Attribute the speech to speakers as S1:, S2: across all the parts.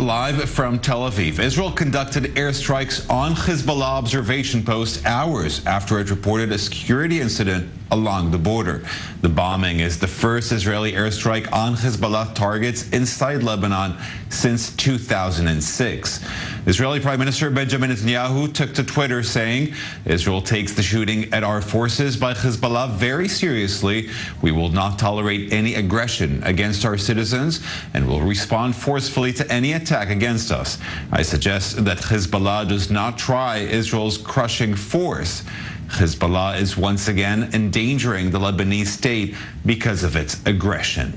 S1: live from Tel Aviv. Israel conducted airstrikes on Hezbollah observation posts hours after it reported a security incident along the border. The bombing is the first Israeli airstrike on Hezbollah targets inside Lebanon since 2006. Israeli Prime Minister Benjamin Netanyahu took to Twitter saying, Israel takes the shooting at our forces by Hezbollah very seriously. We will not tolerate any aggression against our citizens and will respond forcefully to any attack against us. I suggest that Hezbollah does not try Israel's crushing force. Hezbollah is once again endangering the Lebanese state because of its aggression.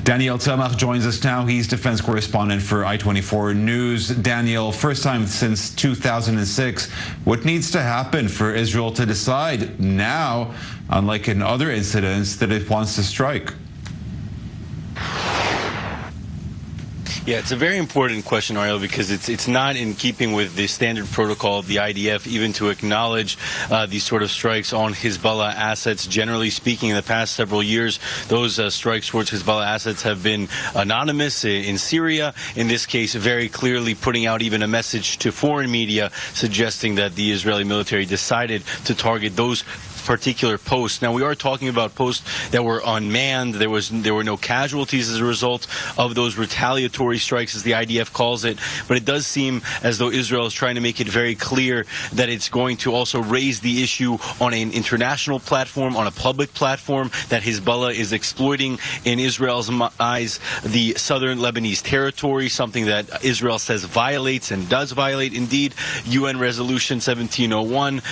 S1: Daniel Tzemach joins us now. He's defense correspondent for I-24 News. Daniel, first time since 2006. What needs to happen for Israel to decide now, unlike in other incidents, that it wants to strike?
S2: Yeah, it's a very important question, Ariel, because it's not in keeping with the standard protocol of the IDF even to acknowledge these sort of strikes on Hezbollah assets. Generally speaking, in the past several years, those strikes towards Hezbollah assets have been anonymous in Syria. In this case, very clearly putting out even a message to foreign media suggesting that the Israeli military decided to target those particular posts. Now, we are talking about posts that were unmanned. There were no casualties as a result of those retaliatory strikes, as the IDF calls it. But it does seem as though Israel is trying to make it very clear that it's going to also raise the issue on an international platform, on a public platform, that Hezbollah is exploiting, in Israel's eyes, the southern Lebanese territory, something that Israel says violates and does violate, indeed, UN Resolution 1701.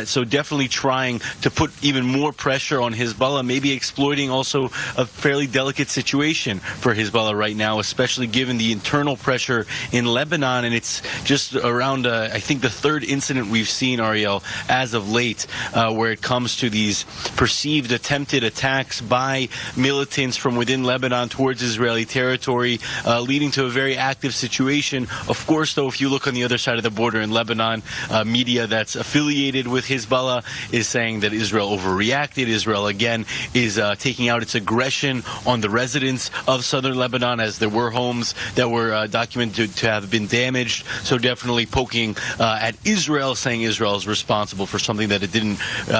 S2: So definitely trying to put even more pressure on Hezbollah, maybe exploiting also a fairly delicate situation for Hezbollah right now, especially given the internal pressure in Lebanon. And it's just around, I think, the third incident we've seen, Ariel, as of late, where it comes to these perceived attempted attacks by militants from within Lebanon towards Israeli territory, leading to a very active situation. Of course, though, if you look on the other side of the border in Lebanon, media that's affiliated with Hezbollah is saying that Israel overreacted. Israel, again, is taking out its aggression on the residents of southern Lebanon, as there were homes that were documented to have been damaged. So definitely poking at Israel, saying Israel is responsible for something that it didn't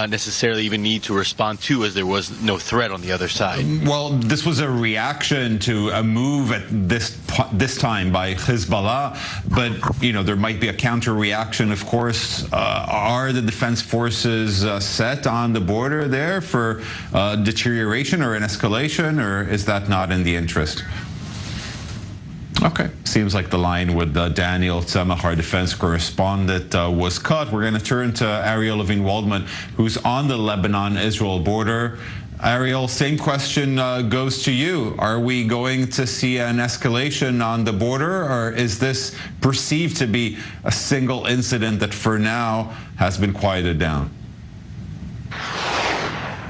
S2: necessarily even need to respond to, as there was no threat on the other side.
S1: Well, this was a reaction to a move at this time by Hezbollah, but you know, there might be a counter reaction, of course. Are the defense forces set on the border there for deterioration or an escalation, or is that not in the interest? Okay, seems like the line with Daniel Tzemach, our defense correspondent, was cut. We're going to turn to Ariel Levine-Waldman, who's on the Lebanon-Israel border. Ariel, same question goes to you. Are we going to see an escalation on the border, or is this perceived to be a single incident that for now has been quieted down?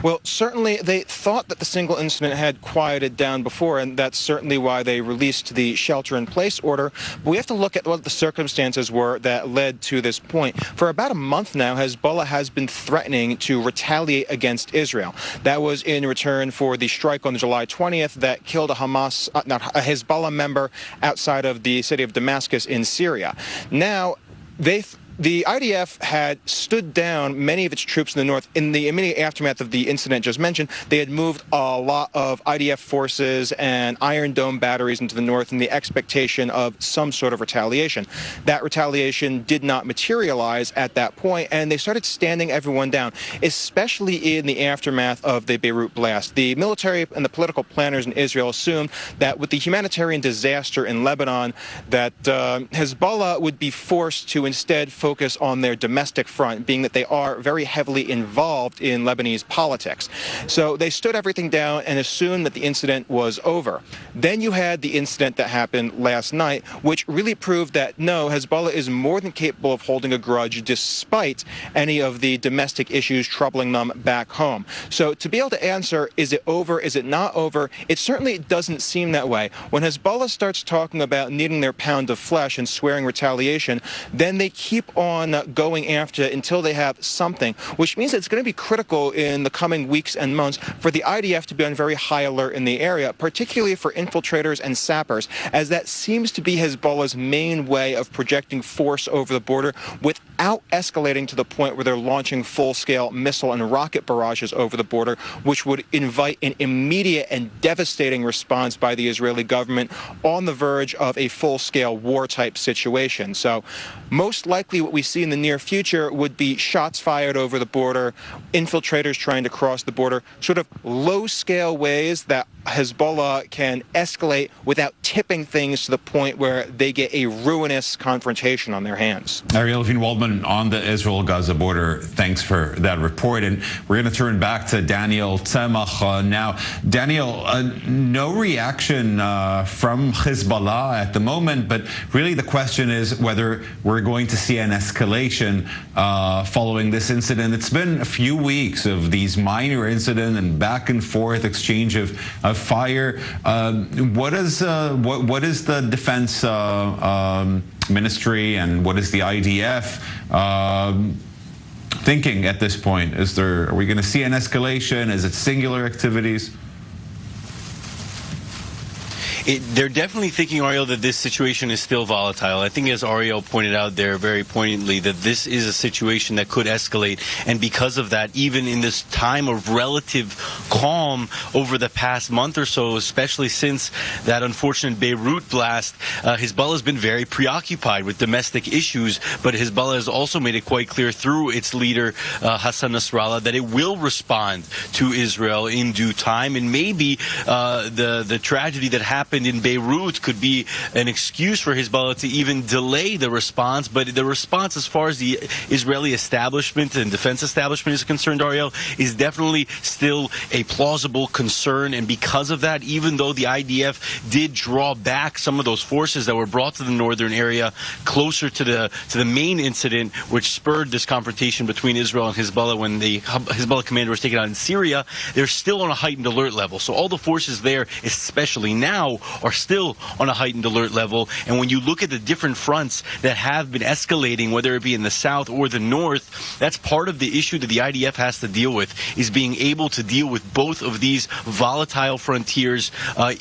S3: Well, certainly they thought that the single incident had quieted down before, and that's certainly why they released the shelter-in-place order. But we have to look at what the circumstances were that led to this point. For about a month now, Hezbollah has been threatening to retaliate against Israel. That was in return for the strike on July 20th that killed a Hezbollah member outside of the city of Damascus in Syria. Now, the IDF had stood down many of its troops in the north. In the immediate aftermath of the incident just mentioned, they had moved a lot of IDF forces and Iron Dome batteries into the north in the expectation of some sort of retaliation. That retaliation did not materialize at that point, and they started standing everyone down, especially in the aftermath of the Beirut blast. The military and the political planners in Israel assumed that with the humanitarian disaster in Lebanon, that Hezbollah would be forced to instead focus on their domestic front, being that they are very heavily involved in Lebanese politics. So they stood everything down and assumed that the incident was over. Then you had the incident that happened last night, which really proved that no, Hezbollah is more than capable of holding a grudge despite any of the domestic issues troubling them back home. So to be able to answer, is it over, is it not over, it certainly doesn't seem that way. When Hezbollah starts talking about needing their pound of flesh and swearing retaliation, then they keep on going after it until they have something, which means it's going to be critical in the coming weeks and months for the IDF to be on very high alert in the area, particularly for infiltrators and sappers, as that seems to be Hezbollah's main way of projecting force over the border without escalating to the point where they're launching full-scale missile and rocket barrages over the border, which would invite an immediate and devastating response by the Israeli government on the verge of a full-scale war-type situation. So most likely what we see in the near future would be shots fired over the border, infiltrators trying to cross the border, sort of low-scale ways that Hezbollah can escalate without tipping things to the point where they get a ruinous confrontation on their hands.
S1: Ariel Levine-Waldman on the Israel-Gaza border, thanks for that report. And we're going to turn back to Daniel Tzemach now. Daniel, no reaction from Hezbollah at the moment, but really the question is whether we're going to see an escalation following this incident. It's been a few weeks of these minor incidents and back and forth exchange of fire. What is the defense ministry and what is the IDF thinking at this point? Are we going to see an escalation? Is it singular activities?
S2: They're definitely thinking, Ariel, that this situation is still volatile. I think, as Ariel pointed out there very poignantly, that this is a situation that could escalate. And because of that, even in this time of relative calm over the past month or so, especially since that unfortunate Beirut blast, Hezbollah has been very preoccupied with domestic issues. But Hezbollah has also made it quite clear through its leader, Hassan Nasrallah, that it will respond to Israel in due time. And maybe the tragedy that happened in Beirut could be an excuse for Hezbollah to even delay the response. But the response, as far as the Israeli establishment and defense establishment is concerned, Ariel, is definitely still a plausible concern. And because of that, even though the IDF did draw back some of those forces that were brought to the northern area closer to the main incident, which spurred this confrontation between Israel and Hezbollah when the Hezbollah commander was taken out in Syria, they're still on a heightened alert level. So all the forces there, especially now, are still on a heightened alert level. And when you look at the different fronts that have been escalating, whether it be in the south or the north, that's part of the issue that the IDF has to deal with, is being able to deal with both of these volatile frontiers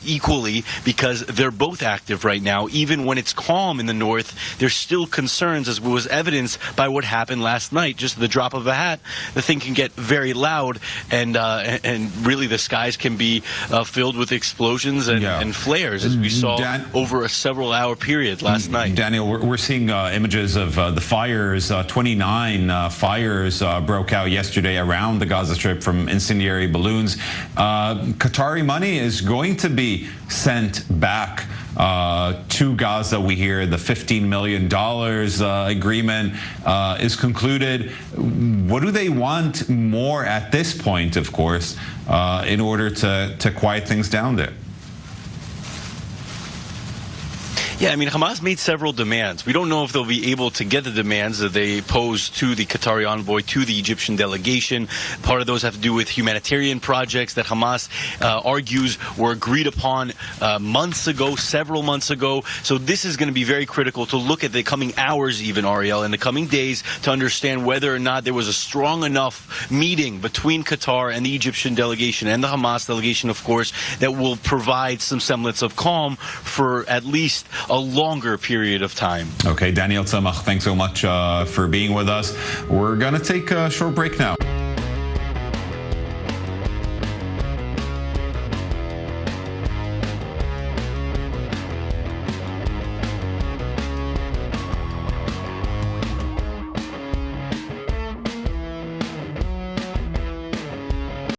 S2: equally, because they're both active right now. Even when it's calm in the north, there's still concerns, as was evidenced by what happened last night. Just the drop of a hat, the thing can get very loud, and really the skies can be filled with explosions and flares, as we saw over a several-hour period last night.
S1: Daniel, we're seeing images of the fires. 29 fires broke out yesterday around the Gaza Strip from incendiary balloons. Qatari money is going to be sent back to Gaza. We hear the $15 million agreement is concluded. What do they want more at this point, of course, in order to quiet things down there?
S2: Yeah, I mean, Hamas made several demands. We don't know if they'll be able to get the demands that they posed to the Qatari envoy, to the Egyptian delegation. Part of those have to do with humanitarian projects that Hamas argues were agreed upon months ago, several months ago. So this is going to be very critical to look at the coming hours, even, Ariel, in the coming days, to understand whether or not there was a strong enough meeting between Qatar and the Egyptian delegation and the Hamas delegation, of course, that will provide some semblance of calm for at least a longer period of time.
S1: Okay, Daniel Tzemach, thanks so much for being with us. We're going to take a short break now.